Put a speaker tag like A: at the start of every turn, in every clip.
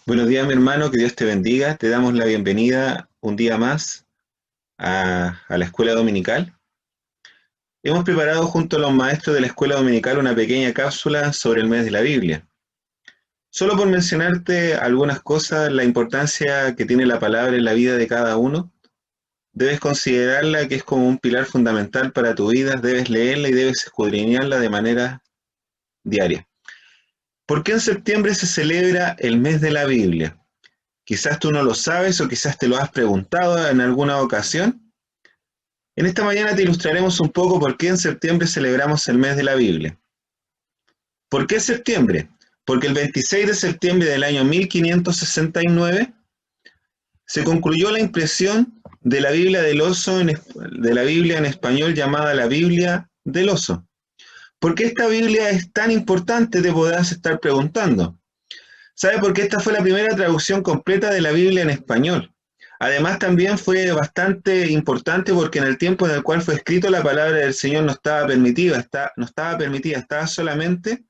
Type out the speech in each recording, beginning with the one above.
A: Buenos días, mi hermano, que Dios te bendiga. Te damos la bienvenida un día más a la escuela dominical. Hemos preparado junto a los maestros de la escuela dominical una pequeña cápsula sobre el mes de la Biblia. Solo por mencionarte algunas cosas, la importancia que tiene la palabra en la vida de cada uno, debes considerarla que es como un pilar fundamental para tu vida, debes leerla y debes escudriñarla de manera diaria. ¿Por qué en septiembre se celebra el mes de la Biblia? Quizás tú no lo sabes o quizás te lo has preguntado en alguna ocasión. En esta mañana te ilustraremos un poco por qué en septiembre celebramos el mes de la Biblia. ¿Por qué septiembre? Porque el 26 de septiembre del año 1569 se concluyó la impresión de la Biblia del Oso, de la Biblia en español llamada la Biblia del Oso. ¿Por qué esta Biblia es tan importante? Te podrás estar preguntando. ¿Sabe por qué esta fue la primera traducción completa de la Biblia en español? Además también fue bastante importante porque en el tiempo en el cual fue escrito la palabra del Señor no estaba permitida, estaba solamente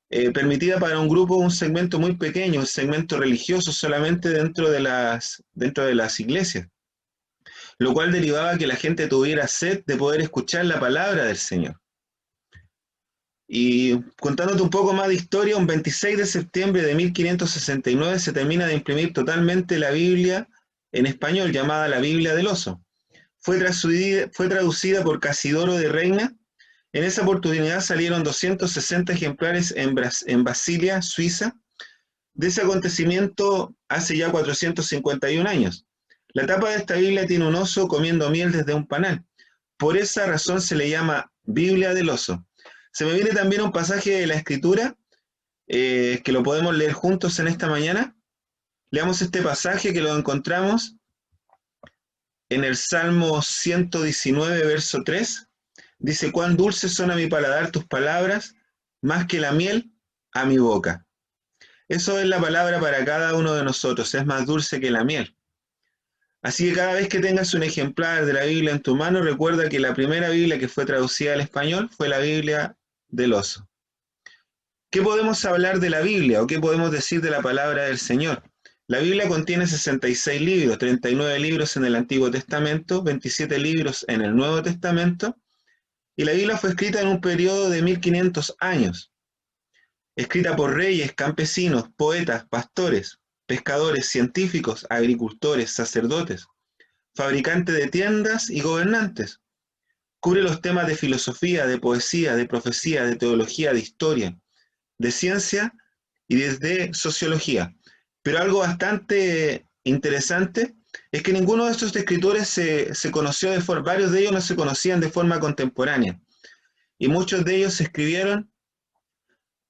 A: permitida para un grupo, un segmento muy pequeño, un segmento religioso solamente dentro de las iglesias, lo cual derivaba que la gente tuviera sed de poder escuchar la palabra del Señor. Y contándote un poco más de historia, un 26 de septiembre de 1569 se termina de imprimir totalmente la Biblia en español, llamada la Biblia del Oso. Fue traducida por Casidoro de Reina. En esa oportunidad salieron 260 ejemplares en Basilia, Suiza, de ese acontecimiento hace ya 451 años. La tapa de esta Biblia tiene un oso comiendo miel desde un panal. Por esa razón se le llama Biblia del Oso. Se me viene también un pasaje de la Escritura que lo podemos leer juntos en esta mañana. Leamos este pasaje que lo encontramos en el Salmo 119, verso 3. Dice, cuán dulces son a mi paladar tus palabras, más que la miel a mi boca. Eso es la palabra para cada uno de nosotros, es más dulce que la miel. Así que cada vez que tengas un ejemplar de la Biblia en tu mano, recuerda que la primera Biblia que fue traducida al español fue la Biblia del Oso. ¿Qué podemos hablar de la Biblia o qué podemos decir de la palabra del Señor? La Biblia contiene 66 libros, 39 libros en el Antiguo Testamento, 27 libros en el Nuevo Testamento, y la Biblia fue escrita en un periodo de 1500 años, escrita por reyes, campesinos, poetas, pastores, pescadores, científicos, agricultores, sacerdotes, fabricantes de tiendas y gobernantes. Cubre los temas de filosofía, de poesía, de profecía, de teología, de historia, de ciencia y desde sociología. Pero algo bastante interesante es que ninguno de estos escritores se conoció de forma, varios de ellos no se conocían de forma contemporánea. Y muchos de ellos escribieron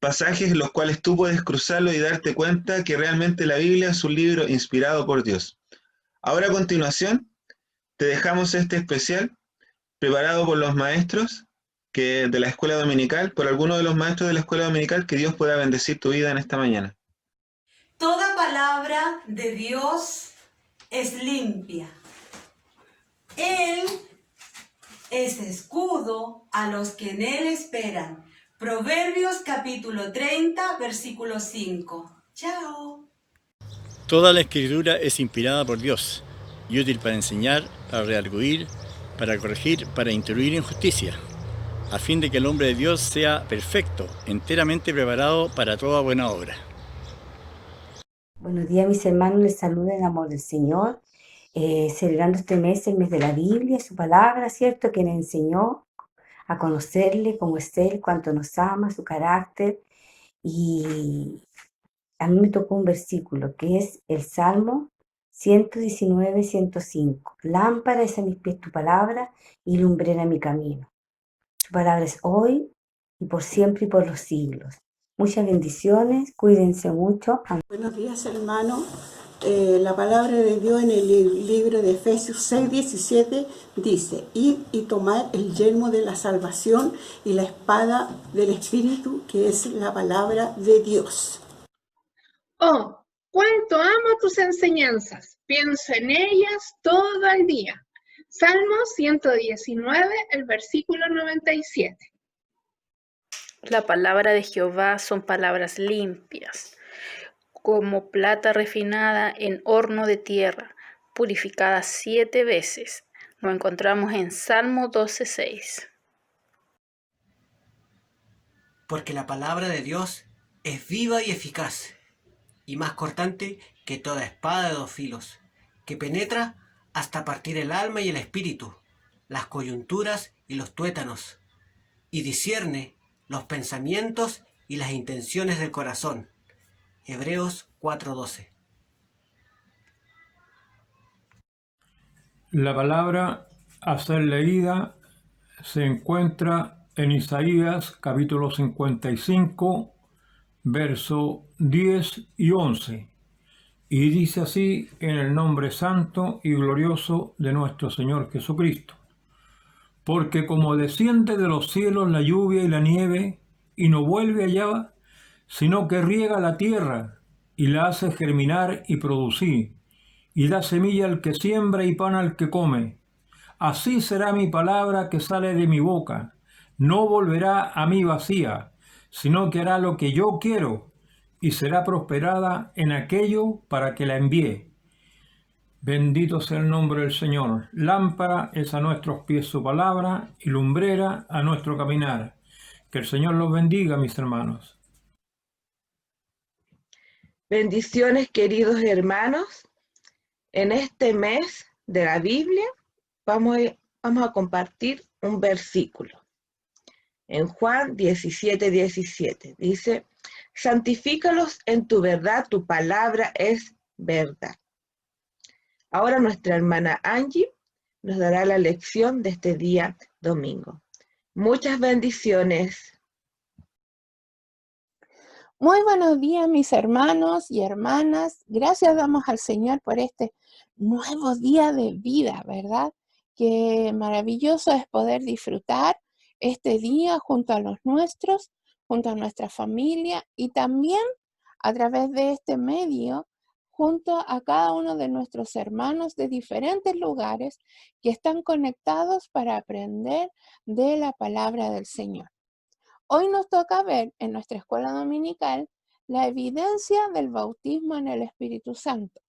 A: pasajes en los cuales tú puedes cruzarlo y darte cuenta que realmente la Biblia es un libro inspirado por Dios. Ahora a continuación te dejamos este especial preparado por los maestros de la escuela dominical, por alguno de los maestros de la escuela dominical, que Dios pueda bendecir tu vida en esta mañana.
B: Toda palabra de Dios es limpia. Él es escudo a los que en Él esperan. Proverbios capítulo 30, versículo 5. Chao.
C: Toda la escritura es inspirada por Dios y útil para enseñar, para redarguir, para corregir, para instruir en justicia, a fin de que el hombre de Dios sea perfecto, enteramente preparado para toda buena obra.
D: Buenos días, mis hermanos, les saluda en amor del Señor, celebrando este mes, el mes de la Biblia, su palabra, ¿cierto? Que nos enseñó a conocerle cómo es Él, cuánto nos ama, su carácter. Y a mí me tocó un versículo que es el Salmo 119, 105. Lámpara es a mis pies tu palabra y lumbrera mi camino. Su palabra es hoy y por siempre y por los siglos. Muchas bendiciones, cuídense mucho.
E: Buenos días, hermano. La palabra de Dios en el libro de Efesios 6:17 dice, id y tomad el yelmo de la salvación y la espada del Espíritu, que es la palabra de Dios.
F: Oh, cuánto amo tus enseñanzas, pienso en ellas todo el día. Salmo 119, el versículo 97.
G: La palabra de Jehová son palabras limpias, como plata refinada en horno de tierra, purificada 7 veces. Lo encontramos en Salmo 12:6.
H: Porque la palabra de Dios es viva y eficaz, y más cortante que toda espada de 2 filos, que penetra hasta partir el alma y el espíritu, las coyunturas y los tuétanos, y discierne los pensamientos y las intenciones del corazón. Hebreos 4:12.
I: La palabra a ser leída se encuentra en Isaías capítulo 55, versos 10 y 11, y dice así en el nombre santo y glorioso de nuestro Señor Jesucristo. Porque como desciende de los cielos la lluvia y la nieve, y no vuelve allá, sino que riega la tierra, y la hace germinar y producir, y da semilla al que siembra y pan al que come. Así será mi palabra que sale de mi boca. No volverá a mí vacía, sino que hará lo que yo quiero, y será prosperada en aquello para que la envíe. Bendito sea el nombre del Señor. Lámpara es a nuestros pies su palabra, y lumbrera a nuestro caminar. Que el Señor los bendiga, mis hermanos.
J: Bendiciones, queridos hermanos. En este mes de la Biblia vamos a compartir un versículo. En Juan 17:17 dice: santifícalos en tu verdad, tu palabra es verdad. Ahora nuestra hermana Angie nos dará la lección de este día domingo. Muchas bendiciones.
F: Muy buenos días, mis hermanos y hermanas. Gracias damos al Señor por este nuevo día de vida, ¿verdad? Qué maravilloso es poder disfrutar este día junto a los nuestros, junto a nuestra familia y también a través de este medio, junto a cada uno de nuestros hermanos de diferentes lugares que están conectados para aprender de la palabra del Señor. Hoy nos toca ver en nuestra escuela dominical la evidencia del bautismo en el Espíritu Santo.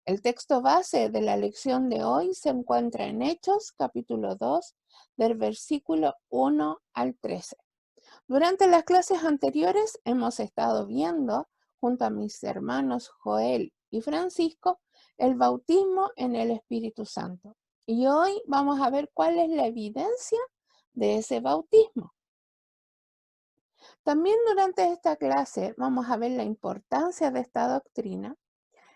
F: El texto base de la lección de hoy se encuentra en Hechos, capítulo 2, del versículo 1 al 13. Durante las clases anteriores hemos estado viendo, junto a mis hermanos Joel y Francisco, el bautismo en el Espíritu Santo. Y hoy vamos a ver cuál es la evidencia de ese bautismo. También durante esta clase vamos a ver la importancia de esta doctrina,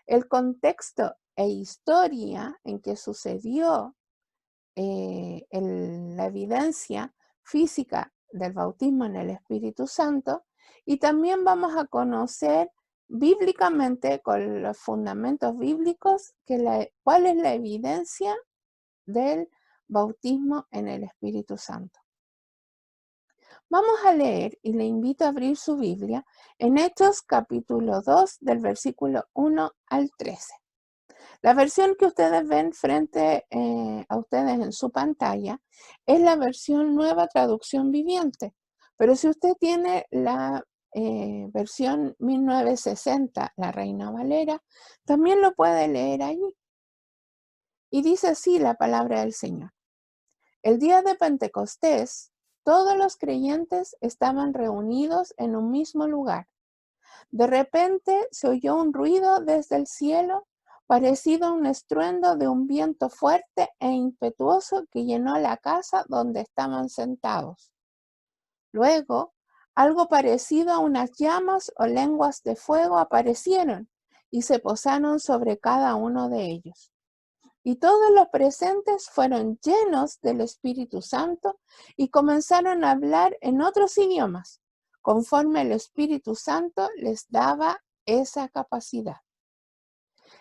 F: el contexto e historia en que sucedió la evidencia física del bautismo en el Espíritu Santo, y también vamos a conocer bíblicamente, con los fundamentos bíblicos, cuál es la evidencia del bautismo en el Espíritu Santo. Vamos a leer, y le invito a abrir su Biblia, en Hechos capítulo 2, del versículo 1 al 13. La versión que ustedes ven frente a ustedes en su pantalla es la versión Nueva Traducción Viviente. Pero si usted tiene la versión 1960, la Reina Valera, también lo puede leer allí. Y dice así la palabra del Señor. El día de Pentecostés, todos los creyentes estaban reunidos en un mismo lugar. De repente se oyó un ruido desde el cielo, parecido a un estruendo de un viento fuerte e impetuoso que llenó la casa donde estaban sentados. Luego, algo parecido a unas llamas o lenguas de fuego aparecieron y se posaron sobre cada uno de ellos. Y todos los presentes fueron llenos del Espíritu Santo y comenzaron a hablar en otros idiomas, conforme el Espíritu Santo les daba esa capacidad.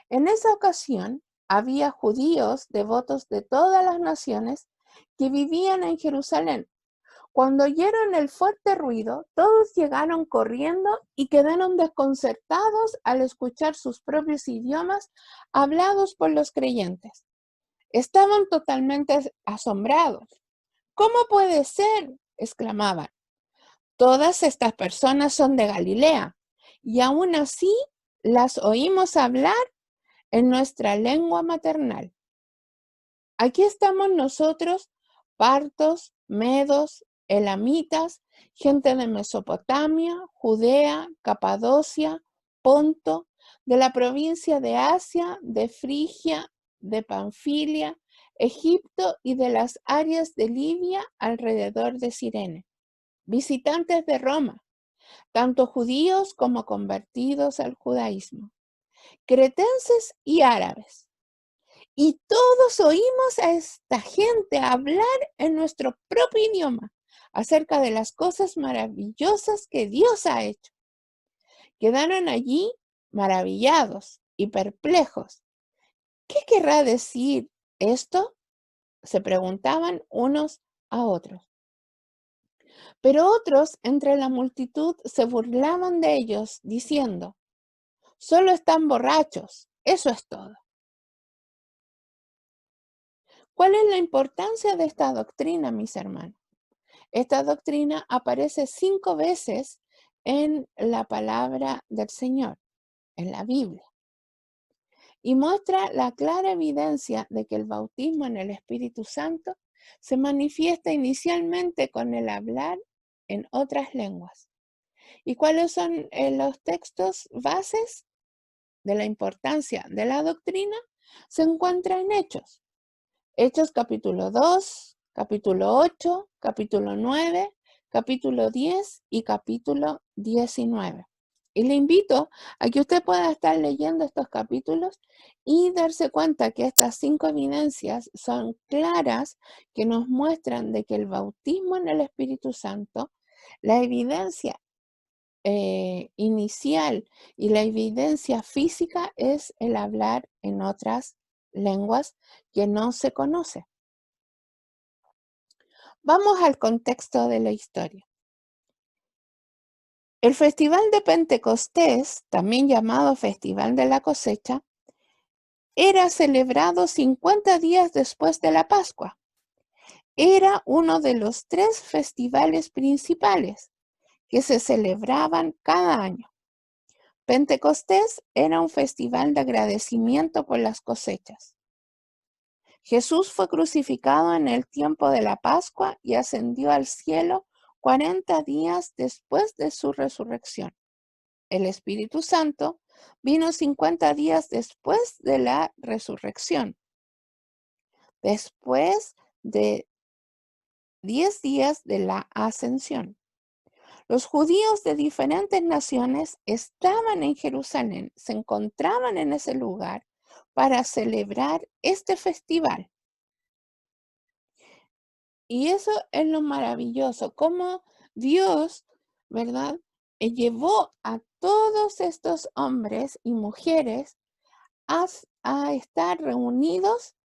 F: En esa ocasión había judíos devotos de todas las naciones que vivían en Jerusalén. Cuando oyeron el fuerte ruido, todos llegaron corriendo y quedaron desconcertados al escuchar sus propios idiomas hablados por los creyentes. Estaban totalmente asombrados. ¿Cómo puede ser?, exclamaban. Todas estas personas son de Galilea, y aún así las oímos hablar en nuestra lengua maternal. Aquí estamos nosotros, partos, medos, elamitas, gente de Mesopotamia, Judea, Capadocia, Ponto, de la provincia de Asia, de Frigia, de Panfilia, Egipto y de las áreas de Libia alrededor de Cirene. Visitantes de Roma, tanto judíos como convertidos al judaísmo, cretenses y árabes. Y todos oímos a esta gente hablar en nuestro propio idioma acerca de las cosas maravillosas que Dios ha hecho. Quedaron allí maravillados y perplejos. ¿Qué querrá decir esto? Se preguntaban unos a otros. Pero otros entre la multitud se burlaban de ellos, diciendo: solo están borrachos, eso es todo. ¿Cuál es la importancia de esta doctrina, mis hermanos? Esta doctrina aparece 5 veces en la palabra del Señor, en la Biblia, y muestra la clara evidencia de que el bautismo en el Espíritu Santo se manifiesta inicialmente con el hablar en otras lenguas. ¿Y cuáles son los textos bases de la importancia de la doctrina? Se encuentra en Hechos. Hechos capítulo 2, capítulo 8, capítulo 9, capítulo 10 y capítulo 19. Y le invito a que usted pueda estar leyendo estos capítulos y darse cuenta que estas 5 evidencias son claras, que nos muestran de que el bautismo en el Espíritu Santo, la evidencia inicial y la evidencia física es el hablar en otras lenguas que no se conoce. Vamos al contexto de la historia. El Festival de Pentecostés, también llamado Festival de la Cosecha, era celebrado 50 días después de la Pascua. Era uno de los 3 festivales principales que se celebraban cada año. Pentecostés era un festival de agradecimiento por las cosechas. Jesús fue crucificado en el tiempo de la Pascua y ascendió al cielo 40 días después de su resurrección. El Espíritu Santo vino 50 días después de la resurrección. Después de 10 días de la ascensión. Los judíos de diferentes naciones estaban en Jerusalén, se encontraban en ese lugar para celebrar este festival. Y eso es lo maravilloso, cómo Dios, ¿verdad?, llevó a todos estos hombres y mujeres a estar reunidos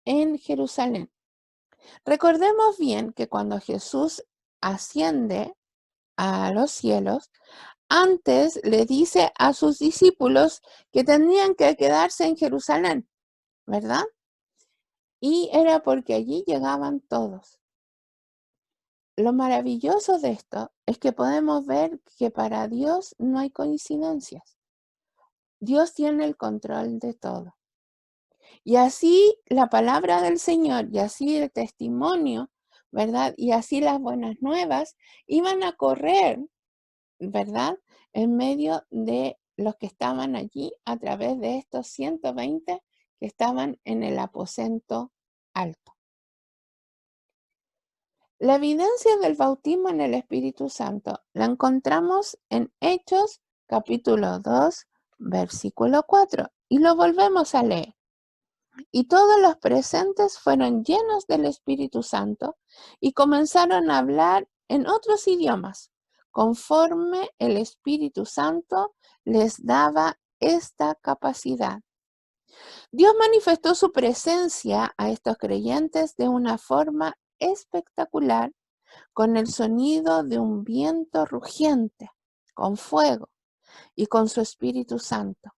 F: en Jerusalén. Recordemos bien que cuando Jesús asciende a los cielos, antes le dice a sus discípulos que tenían que quedarse en Jerusalén, ¿verdad? Y era porque allí llegaban todos. Lo maravilloso de esto es que podemos ver que para Dios no hay coincidencias. Dios tiene el control de todo. Y así la palabra del Señor y así el testimonio, ¿verdad? Y así las buenas nuevas iban a correr, ¿verdad?, en medio de los que estaban allí a través de estos 120 que estaban en el aposento alto. La evidencia del bautismo en el Espíritu Santo la encontramos en Hechos capítulo 2, versículo 4, y lo volvemos a leer. Y todos los presentes fueron llenos del Espíritu Santo y comenzaron a hablar en otros idiomas, conforme el Espíritu Santo les daba esta capacidad. Dios manifestó su presencia a estos creyentes de una forma espectacular, con el sonido de un viento rugiente, con fuego y con su Espíritu Santo.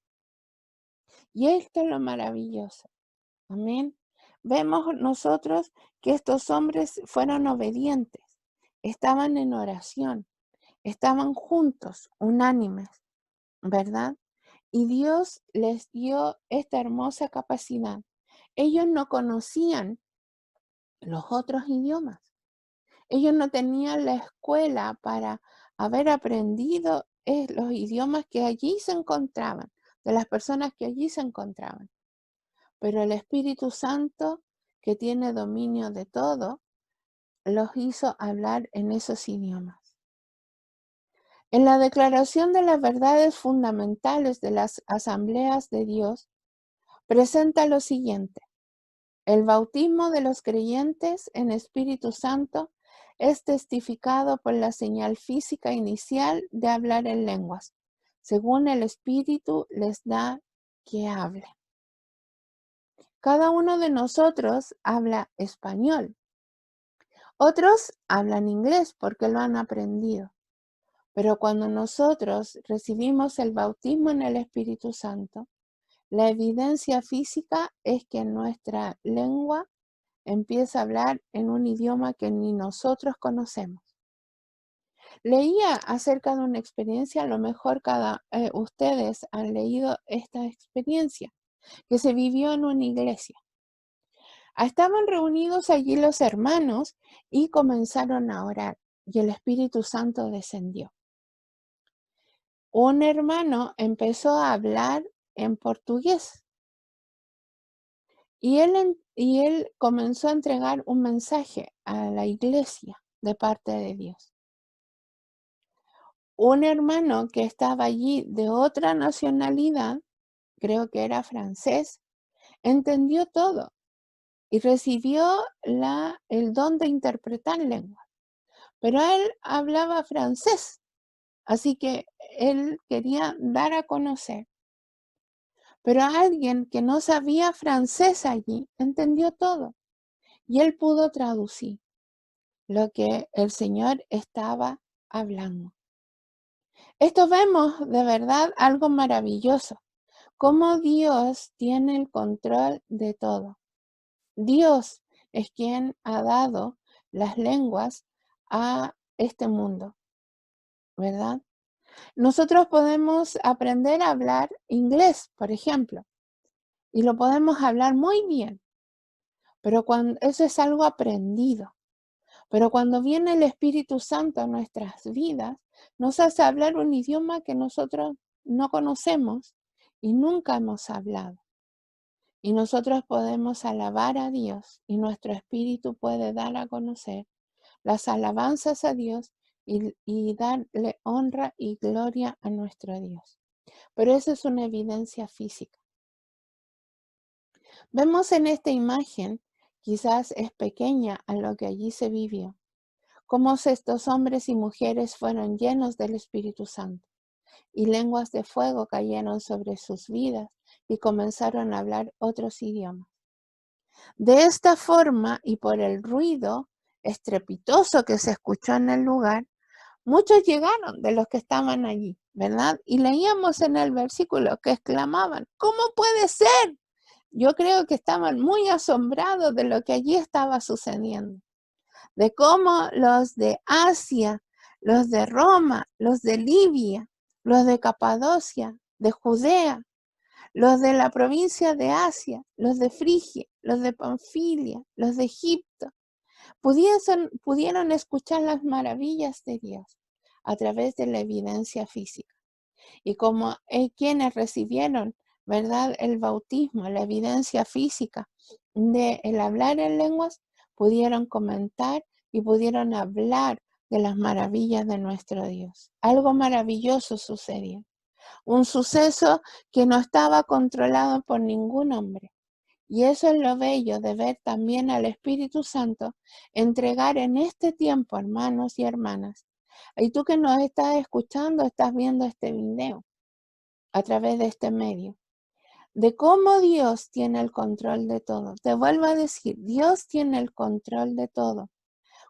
F: Y esto es lo maravilloso. Amén. Vemos nosotros que estos hombres fueron obedientes, estaban en oración, estaban juntos, unánimes, ¿verdad? Y Dios les dio esta hermosa capacidad. Ellos no conocían los otros idiomas. Ellos no tenían la escuela para haber aprendido los idiomas que allí se encontraban, de las personas que allí se encontraban. Pero el Espíritu Santo, que tiene dominio de todo, los hizo hablar en esos idiomas. En la declaración de las verdades fundamentales de las asambleas de Dios, presenta lo siguiente. El bautismo de los creyentes en Espíritu Santo es testificado por la señal física inicial de hablar en lenguas, según el Espíritu les da que hable. Cada uno de nosotros habla español. Otros hablan inglés porque lo han aprendido. Pero cuando nosotros recibimos el bautismo en el Espíritu Santo, la evidencia física es que nuestra lengua empieza a hablar en un idioma que ni nosotros conocemos. Leía acerca de una experiencia, a lo mejor ustedes han leído esta experiencia, que se vivió en una iglesia. Estaban reunidos allí los hermanos y comenzaron a orar, y el Espíritu Santo descendió. Un hermano empezó a hablar en portugués y él comenzó a entregar un mensaje a la iglesia de parte de Dios. Un hermano que estaba allí de otra nacionalidad, creo que era francés, entendió todo y recibió el don de interpretar lenguas. Pero él hablaba francés, así que él quería dar a conocer. Pero alguien que no sabía francés allí entendió todo y él pudo traducir lo que el Señor estaba hablando. Esto vemos de verdad algo maravilloso, cómo Dios tiene el control de todo. Dios es quien ha dado las lenguas a este mundo, ¿verdad? Nosotros podemos aprender a hablar inglés, por ejemplo, y lo podemos hablar muy bien, pero eso es algo aprendido. Pero cuando viene el Espíritu Santo a nuestras vidas, nos hace hablar un idioma que nosotros no conocemos y nunca hemos hablado. Y nosotros podemos alabar a Dios y nuestro espíritu puede dar a conocer las alabanzas a Dios y darle honra y gloria a nuestro Dios. Pero esa es una evidencia física. Vemos en esta imagen, quizás es pequeña a lo que allí se vivió, cómo estos hombres y mujeres fueron llenos del Espíritu Santo y lenguas de fuego cayeron sobre sus vidas y comenzaron a hablar otros idiomas. De esta forma y por el ruido estrepitoso que se escuchó en el lugar, muchos llegaron de los que estaban allí, ¿verdad? Y leíamos en el versículo que exclamaban, ¿cómo puede ser? Yo creo que estaban muy asombrados de lo que allí estaba sucediendo, de cómo los de Asia, los de Roma, los de Libia, los de Capadocia, de Judea, los de la provincia de Asia, los de Frigia, los de Panfilia, los de Egipto, pudieron escuchar las maravillas de Dios a través de la evidencia física. Y como quienes recibieron, ¿verdad?, el bautismo, la evidencia física del hablar en lenguas, pudieron comentar y pudieron hablar de las maravillas de nuestro Dios. Algo maravilloso sucedió. Un suceso que no estaba controlado por ningún hombre. Y eso es lo bello de ver también al Espíritu Santo entregar en este tiempo, hermanos y hermanas. Y tú que nos estás escuchando, estás viendo este video a través de este medio, de cómo Dios tiene el control de todo. Te vuelvo a decir, Dios tiene el control de todo.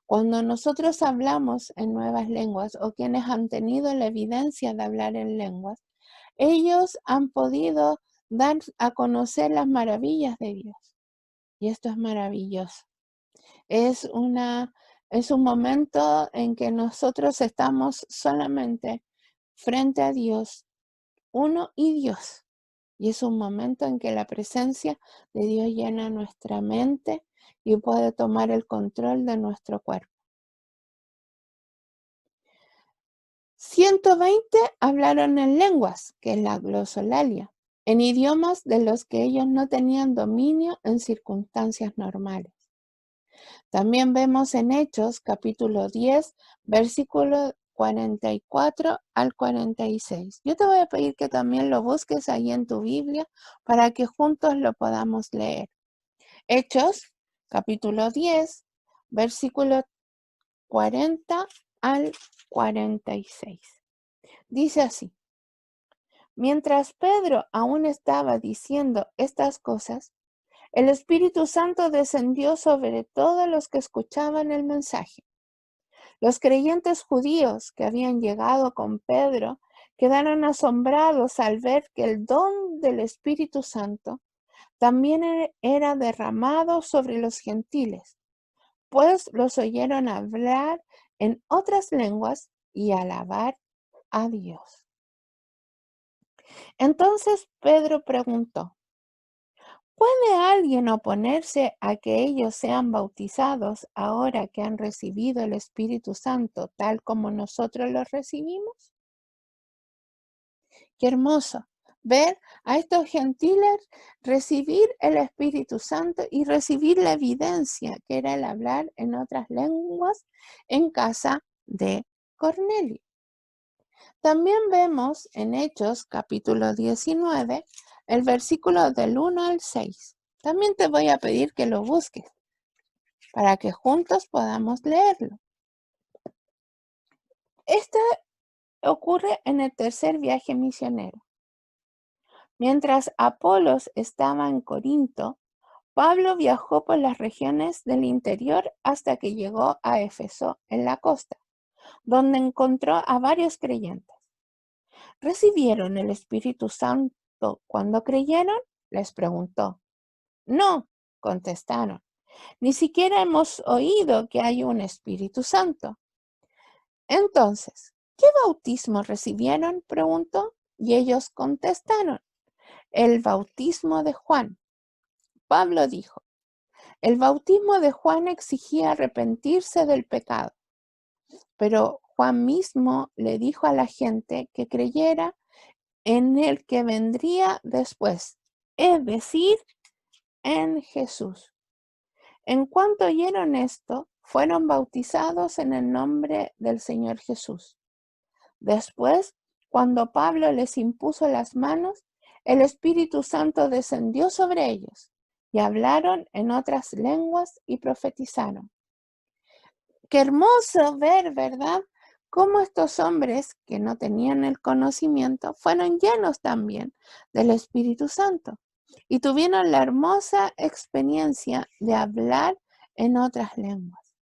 F: Cuando nosotros hablamos en nuevas lenguas o quienes han tenido la evidencia de hablar en lenguas, ellos han podido dar a conocer las maravillas de Dios. Y esto es maravilloso. Es un momento en que nosotros estamos solamente frente a Dios, uno y Dios. Y es un momento en que la presencia de Dios llena nuestra mente y puede tomar el control de nuestro cuerpo. 120 hablaron en lenguas, que es la glosolalia, en idiomas de los que ellos no tenían dominio en circunstancias normales. También vemos en Hechos, capítulo 10, versículo 44 al 46. Yo te voy a pedir que también lo busques ahí en tu Biblia para que juntos lo podamos leer. Hechos, capítulo 10, versículo 40 al 46. Dice así: mientras Pedro aún estaba diciendo estas cosas, el Espíritu Santo descendió sobre todos los que escuchaban el mensaje. Los creyentes judíos que habían llegado con Pedro quedaron asombrados al ver que el don del Espíritu Santo también era derramado sobre los gentiles, pues los oyeron hablar en otras lenguas y alabar a Dios. Entonces Pedro preguntó: ¿puede alguien oponerse a que ellos sean bautizados ahora que han recibido el Espíritu Santo tal como nosotros lo recibimos? Qué hermoso ver a estos gentiles recibir el Espíritu Santo y recibir la evidencia que era el hablar en otras lenguas en casa de Cornelio. También vemos en Hechos capítulo 19 el versículo del 1 al 6. También te voy a pedir que lo busques para que juntos podamos leerlo. Esto ocurre en el tercer viaje misionero. Mientras Apolos estaba en Corinto, Pablo viajó por las regiones del interior hasta que llegó a Éfeso, en la costa, donde encontró a varios creyentes. ¿Recibieron el Espíritu Santo cuando creyeron?, les preguntó. No, contestaron. Ni siquiera hemos oído que hay un Espíritu Santo. Entonces, ¿qué bautismo recibieron?, preguntó. Y ellos contestaron: el bautismo de Juan. Pablo dijo: el bautismo de Juan exigía arrepentirse del pecado, pero Juan mismo le dijo a la gente que creyera en el que vendría después, es decir, en Jesús. En cuanto oyeron esto, fueron bautizados en el nombre del Señor Jesús. Después, cuando Pablo les impuso las manos, el Espíritu Santo descendió sobre ellos y hablaron en otras lenguas y profetizaron. Qué hermoso ver, ¿verdad?, cómo estos hombres que no tenían el conocimiento fueron llenos también del Espíritu Santo y tuvieron la hermosa experiencia de hablar en otras lenguas.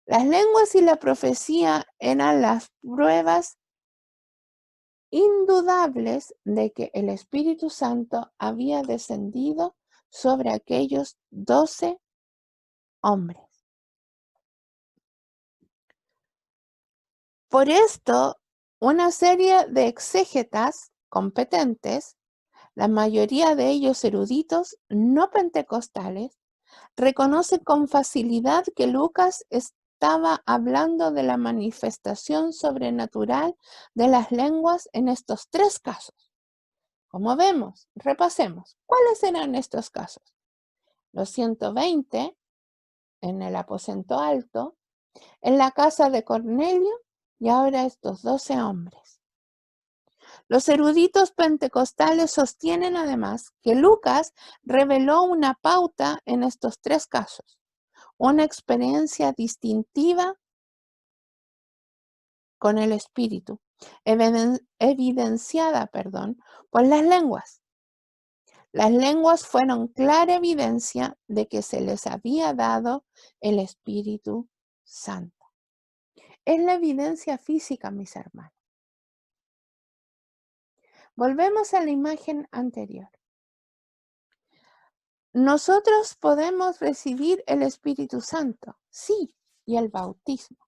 F: Las lenguas y la profecía eran las pruebas indudables de que el Espíritu Santo había descendido sobre aquellos 12 hombres. Por esto, una serie de exégetas competentes, la mayoría de ellos eruditos no pentecostales, reconoce con facilidad que Lucas estaba hablando de la manifestación sobrenatural de las lenguas en estos 3 casos. Como vemos, repasemos. ¿Cuáles eran estos casos? Los 120 en el aposento alto, en la casa de Cornelio y ahora estos 12 hombres. Los eruditos pentecostales sostienen además que Lucas reveló una pauta en estos 3 casos, una experiencia distintiva con el Espíritu, evidenciada por las lenguas. Las lenguas fueron clara evidencia de que se les había dado el Espíritu Santo. Es la evidencia física, mis hermanos. Volvemos a la imagen anterior. Nosotros podemos recibir el Espíritu Santo, sí, y el bautismo.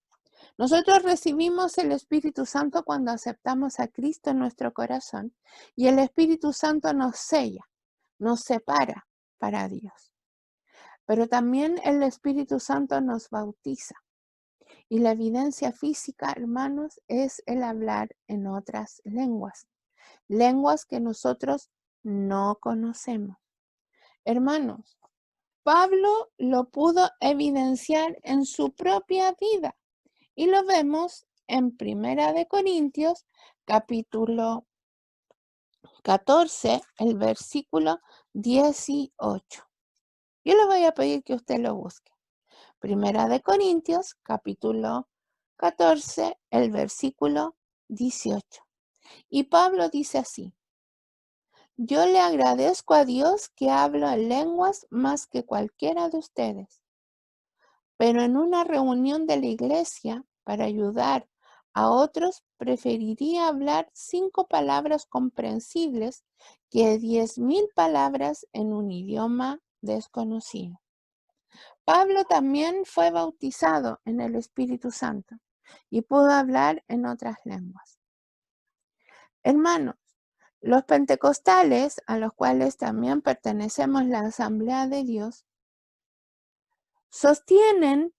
F: Nosotros recibimos el Espíritu Santo cuando aceptamos a Cristo en nuestro corazón y el Espíritu Santo nos sella, nos separa para Dios. Pero también el Espíritu Santo nos bautiza. Y la evidencia física, hermanos, es el hablar en otras lenguas. Lenguas que nosotros no conocemos. Hermanos, Pablo lo pudo evidenciar en su propia vida. Y lo vemos en 1 de Corintios, capítulo 14, el versículo 18. Yo le voy a pedir que usted lo busque. 1 de Corintios, capítulo 14, el versículo 18. Y Pablo dice así: yo le agradezco a Dios que hablo en lenguas más que cualquiera de ustedes. Pero en una reunión de la iglesia, para ayudar a otros, preferiría hablar 5 palabras comprensibles que 10,000 palabras en un idioma desconocido. Pablo también fue bautizado en el Espíritu Santo y pudo hablar en otras lenguas. Hermanos, los pentecostales, a los cuales también pertenecemos la Asamblea de Dios, sostienen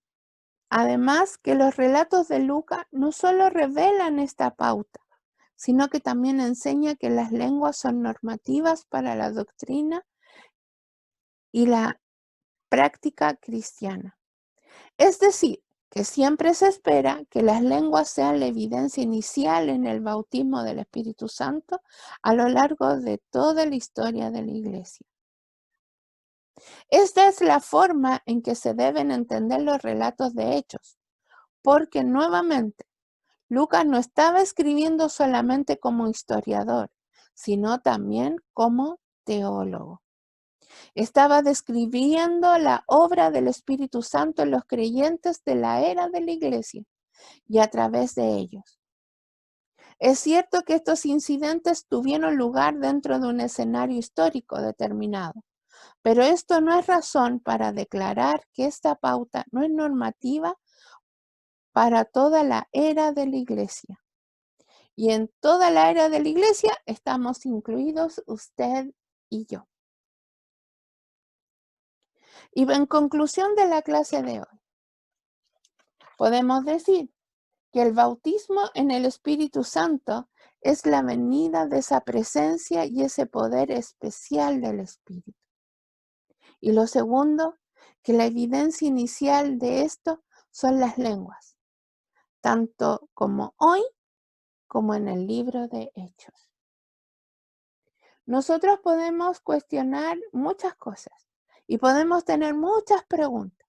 F: además que los relatos de Lucas no solo revelan esta pauta, sino que también enseña que las lenguas son normativas para la doctrina y la práctica cristiana. Es decir, que siempre se espera que las lenguas sean la evidencia inicial en el bautismo del Espíritu Santo a lo largo de toda la historia de la Iglesia. Esta es la forma en que se deben entender los relatos de Hechos, porque nuevamente Lucas no estaba escribiendo solamente como historiador, sino también como teólogo. Estaba describiendo la obra del Espíritu Santo en los creyentes de la era de la iglesia y a través de ellos. Es cierto que estos incidentes tuvieron lugar dentro de un escenario histórico determinado, pero esto no es razón para declarar que esta pauta no es normativa para toda la era de la iglesia. Y en toda la era de la iglesia estamos incluidos usted y yo. Y en conclusión de la clase de hoy, podemos decir que el bautismo en el Espíritu Santo es la venida de esa presencia y ese poder especial del Espíritu. Y lo segundo, que la evidencia inicial de esto son las lenguas, tanto como hoy como en el libro de Hechos. Nosotros podemos cuestionar muchas cosas y podemos tener muchas preguntas,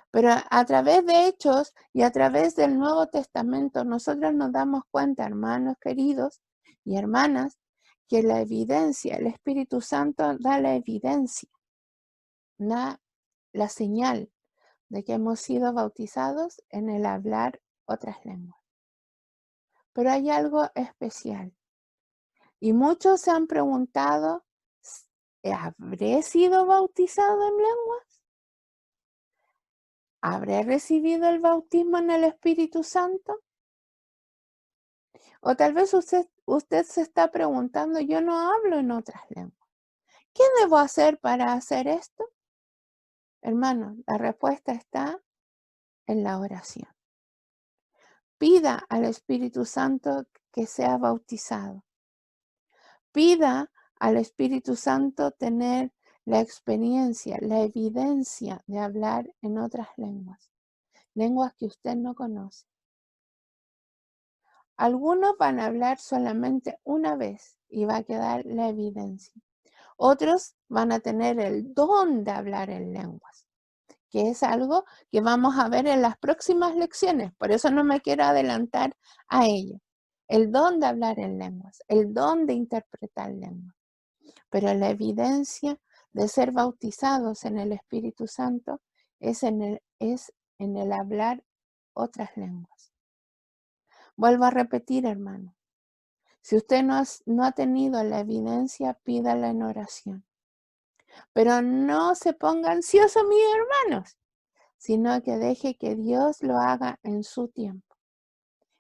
F: pero a través de Hechos y a través del Nuevo Testamento nosotros nos damos cuenta, hermanos queridos y hermanas, que la evidencia, el Espíritu Santo da la evidencia, da la señal de que hemos sido bautizados en el hablar otras lenguas. Pero hay algo especial. Y muchos se han preguntado, ¿habré sido bautizado en lenguas? ¿Habré recibido el bautismo en el Espíritu Santo? O tal vez usted se está preguntando, yo no hablo en otras lenguas. ¿Qué debo hacer para hacer esto? Hermano, la respuesta está en la oración. Pida al Espíritu Santo que sea bautizado. Pida al Espíritu Santo tener la experiencia, la evidencia de hablar en otras lenguas, lenguas que usted no conoce. Algunos van a hablar solamente una vez y va a quedar la evidencia. Otros van a tener el don de hablar en lenguas, que es algo que vamos a ver en las próximas lecciones. Por eso no me quiero adelantar a ello. El don de hablar en lenguas, el don de interpretar lenguas. Pero la evidencia de ser bautizados en el Espíritu Santo es en el hablar otras lenguas. Vuelvo a repetir, hermano. Si usted no ha tenido la evidencia, pídala en oración. Pero no se ponga ansioso, mis hermanos. sino que deje que Dios lo haga en su tiempo,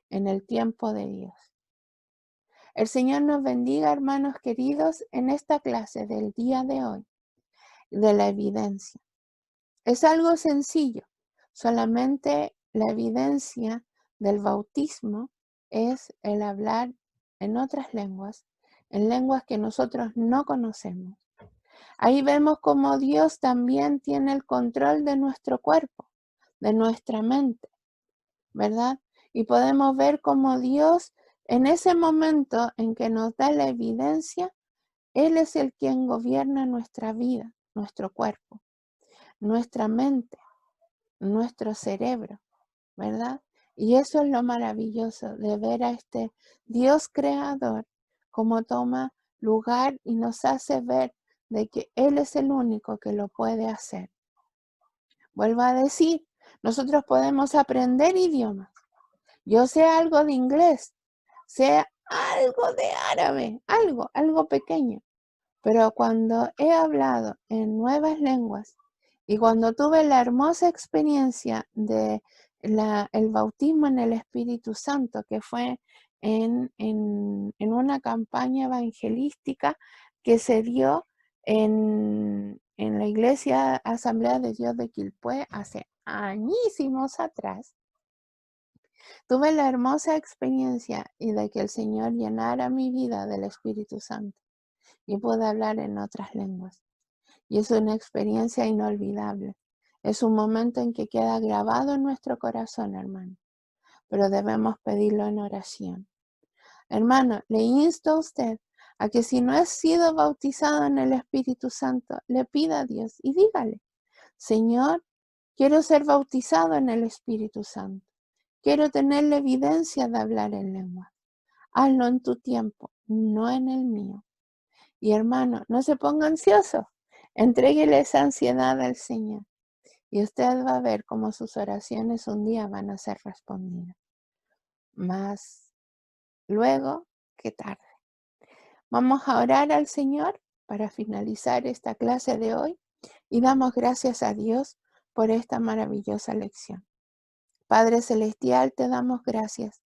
F: en el tiempo de Dios. El Señor nos bendiga, hermanos queridos, en esta clase del día de hoy, de la evidencia. Es algo sencillo, solamente la evidencia del bautismo es el hablar en otras lenguas, en lenguas que nosotros no conocemos. Ahí vemos cómo Dios también tiene el control de nuestro cuerpo, de nuestra mente, ¿verdad? Y podemos ver cómo Dios, en ese momento en que nos da la evidencia, Él es el quien gobierna nuestra vida, nuestro cuerpo, nuestra mente, nuestro cerebro, ¿verdad? Y eso es lo maravilloso de ver a este Dios creador como toma lugar y nos hace ver de que Él es el único que lo puede hacer. Vuelvo a decir, nosotros podemos aprender idiomas. Yo sé algo de inglés, sé algo de árabe, algo pequeño. Pero cuando he hablado en nuevas lenguas y cuando tuve la hermosa experiencia de el bautismo en el Espíritu Santo, que fue en una campaña evangelística que se dio en la Iglesia Asamblea de Dios de Quilpué hace añísimos atrás, tuve la hermosa experiencia y de que el Señor llenara mi vida del Espíritu Santo y pude hablar en otras lenguas. Y es una experiencia inolvidable. Es un momento en que queda grabado en nuestro corazón, hermano. Pero debemos pedirlo en oración. Hermano, le insto a usted a que si no ha sido bautizado en el Espíritu Santo, le pida a Dios y dígale, Señor, quiero ser bautizado en el Espíritu Santo. Quiero tener la evidencia de hablar en lengua. Hazlo en tu tiempo, no en el mío. Y hermano, no se ponga ansioso. Entréguele esa ansiedad al Señor. Y usted va a ver cómo sus oraciones un día van a ser respondidas. Más luego que tarde. Vamos a orar al Señor para finalizar esta clase de hoy. Y damos gracias a Dios por esta maravillosa lección. Padre Celestial, te damos gracias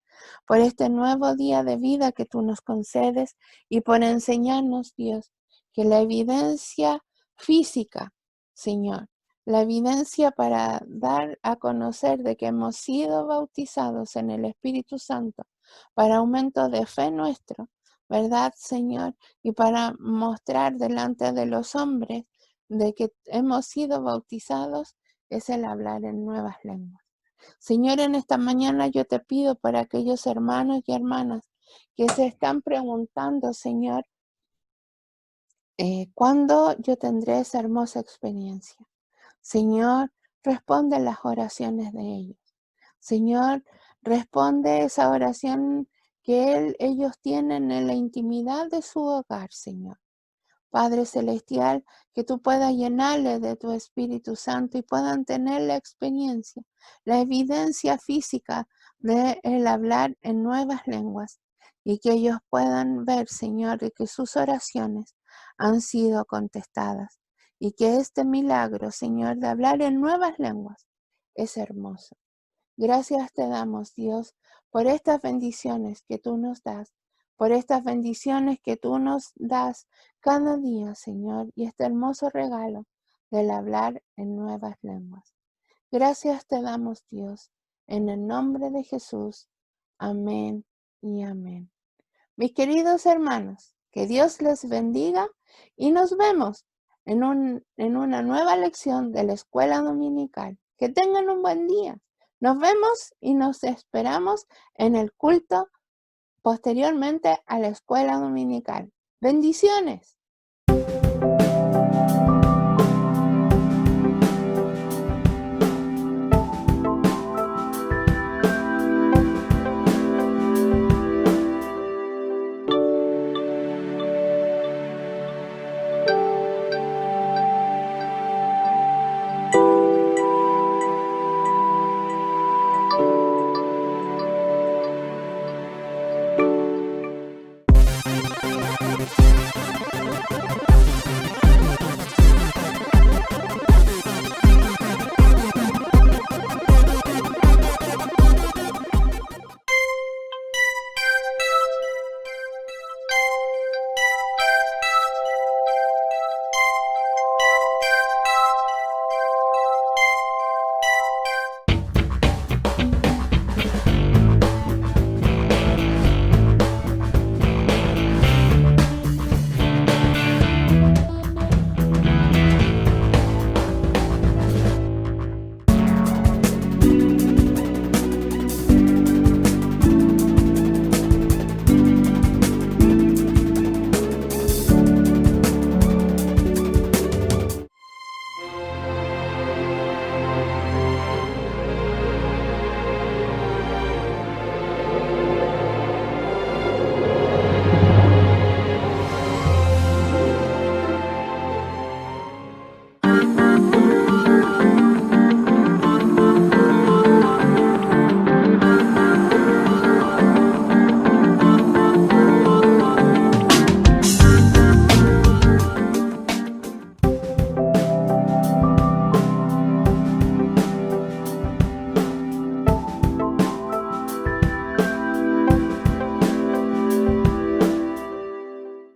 F: por este nuevo día de vida que tú nos concedes y por enseñarnos, Dios, que la evidencia física, Señor, la evidencia para dar a conocer de que hemos sido bautizados en el Espíritu Santo para aumento de fe nuestro, ¿verdad, Señor? Y para mostrar delante de los hombres de que hemos sido bautizados es el hablar en nuevas lenguas. Señor, en esta mañana yo te pido para aquellos hermanos y hermanas que se están preguntando, Señor, ¿cuándo yo tendré esa hermosa experiencia? Señor, responde las oraciones de ellos. Señor, responde esa oración que ellos tienen en la intimidad de su hogar, Señor. Padre Celestial, que tú puedas llenarles de tu Espíritu Santo y puedan tener la experiencia, la evidencia física de el hablar en nuevas lenguas y que ellos puedan ver, Señor, de que sus oraciones han sido contestadas y que este milagro, Señor, de hablar en nuevas lenguas es hermoso. Gracias te damos, Dios, por estas bendiciones que tú nos das, por estas bendiciones que tú nos das cada día, Señor, y este hermoso regalo del hablar en nuevas lenguas. Gracias te damos, Dios, en el nombre de Jesús. Amén y amén. Mis queridos hermanos, que Dios les bendiga y nos vemos en una nueva lección de la escuela dominical. Que tengan un buen día. Nos vemos y nos esperamos en el culto posteriormente a la escuela dominical. Bendiciones.